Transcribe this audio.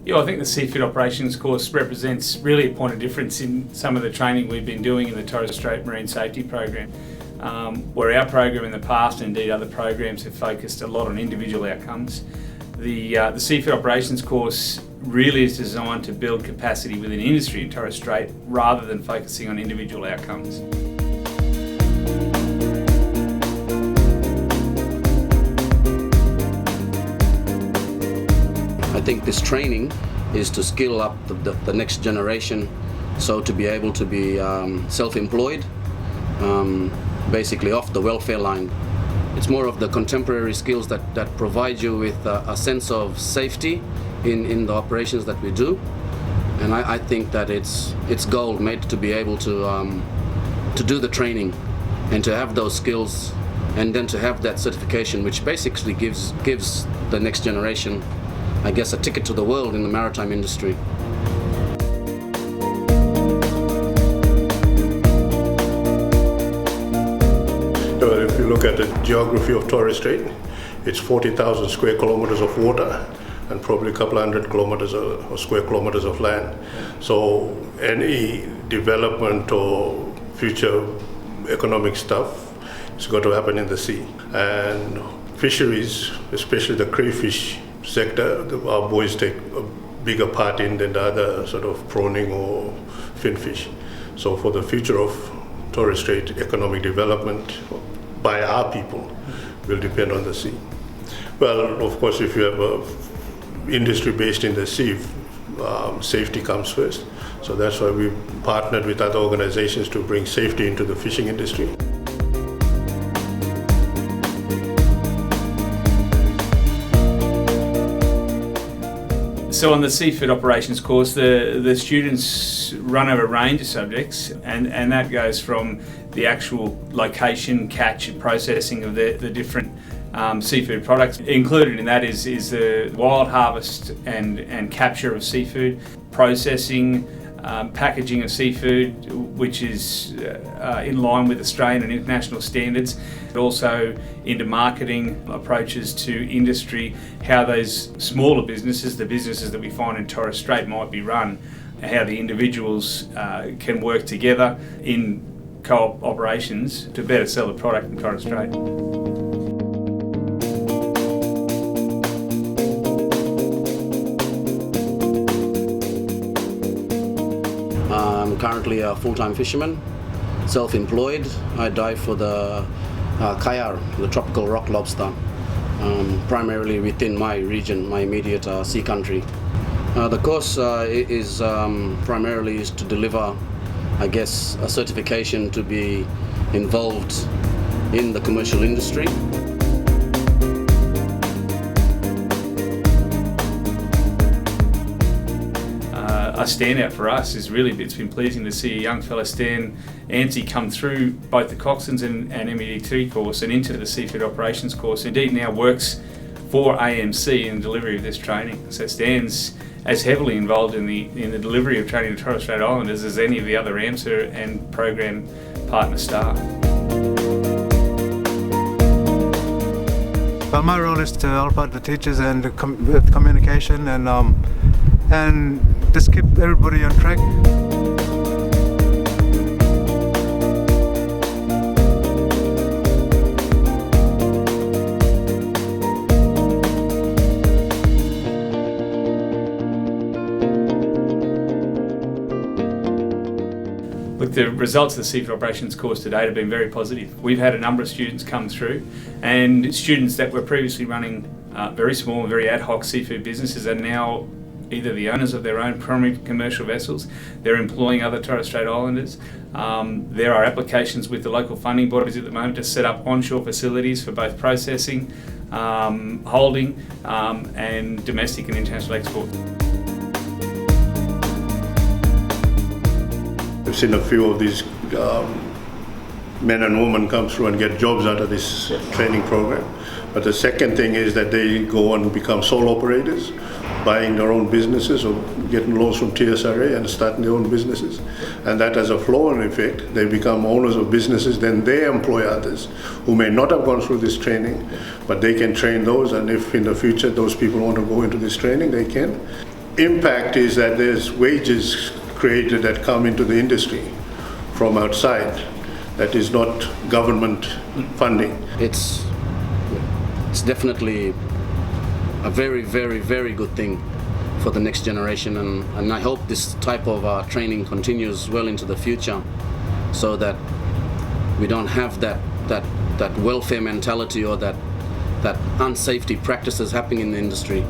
Yeah, I think the Seafood Operations course represents really a point of difference in some of the training we've been doing in the Torres Strait Marine Safety Program, where our program in the past, and indeed other programs, have focused a lot on individual outcomes. The Seafood Operations course really is designed to build capacity within industry in Torres Strait rather than focusing on individual outcomes. I think this training is to skill up the next generation, so to be able to be self-employed, basically off the welfare line. It's more of the contemporary skills that provide you with a sense of safety in the operations that we do, and I think that it's gold made to be able to do the training and to have those skills, and then to have that certification, which basically gives the next generation, I guess, a ticket to the world in the maritime industry. If you look at the geography of Torres Strait, it's 40,000 square kilometers of water and probably a couple hundred kilometers or square kilometers of land. So any development or future economic stuff has got to happen in the sea. And fisheries, especially the crayfish sector, our boys take a bigger part in than the other sort of prawning or finfish. So for the future of Torres Strait economic development by our people will depend on the sea. Well, of course, if you have an industry based in the sea, safety comes first. So that's why we partnered with other organizations to bring safety into the fishing industry. So on the Seafood Operations course, the students run over a range of subjects, and that goes from the actual location, catch and processing of the different seafood products. Included in that is the wild harvest and capture of seafood, processing, packaging of seafood, which is in line with Australian and international standards. Also into marketing approaches to industry, how those smaller businesses, the businesses that we find in Torres Strait, might be run, how the individuals can work together in co-op operations to better sell the product in Torres Strait. I'm currently a full-time fisherman, self-employed. I dive for the Kayar, the tropical rock lobster, primarily within my region, my immediate sea country. The course is primarily to deliver, I guess, a certification to be involved in the commercial industry. A standout for us is really, it's been pleasing to see a young fella, Stan Anstey, come through both the Coxswains and MEDT course and into the Seafood Operations course. Indeed now works for AMC in the delivery of this training. So Stan's as heavily involved in the delivery of training to Torres Strait Islanders as any of the other AMSA and program partner staff. Well, my role is to help out the teachers and with communication and just keep everybody on track. Look, the results of the Seafood Operations course to date have been very positive. We've had a number of students come through, and students that were previously running very small and very ad hoc seafood businesses are now either the owners of their own primary commercial vessels, they're employing other Torres Strait Islanders. There are applications with the local funding bodies at the moment to set up onshore facilities for both processing, holding, and domestic and international export. We've seen a few of these men and women come through and get jobs out of this training program. But the second thing is that they go and become sole operators, buying their own businesses or getting loans from TSRA and starting their own businesses. And that has a flow-on effect. They become owners of businesses, then they employ others who may not have gone through this training, but they can train those, and if in the future those people want to go into this training, they can. impact is that there's wages created that come into the industry from outside that is not government funding. It's definitely a very, very, very good thing for the next generation, and I hope this type of training continues well into the future, so that we don't have that welfare mentality or that unsafety practices happening in the industry.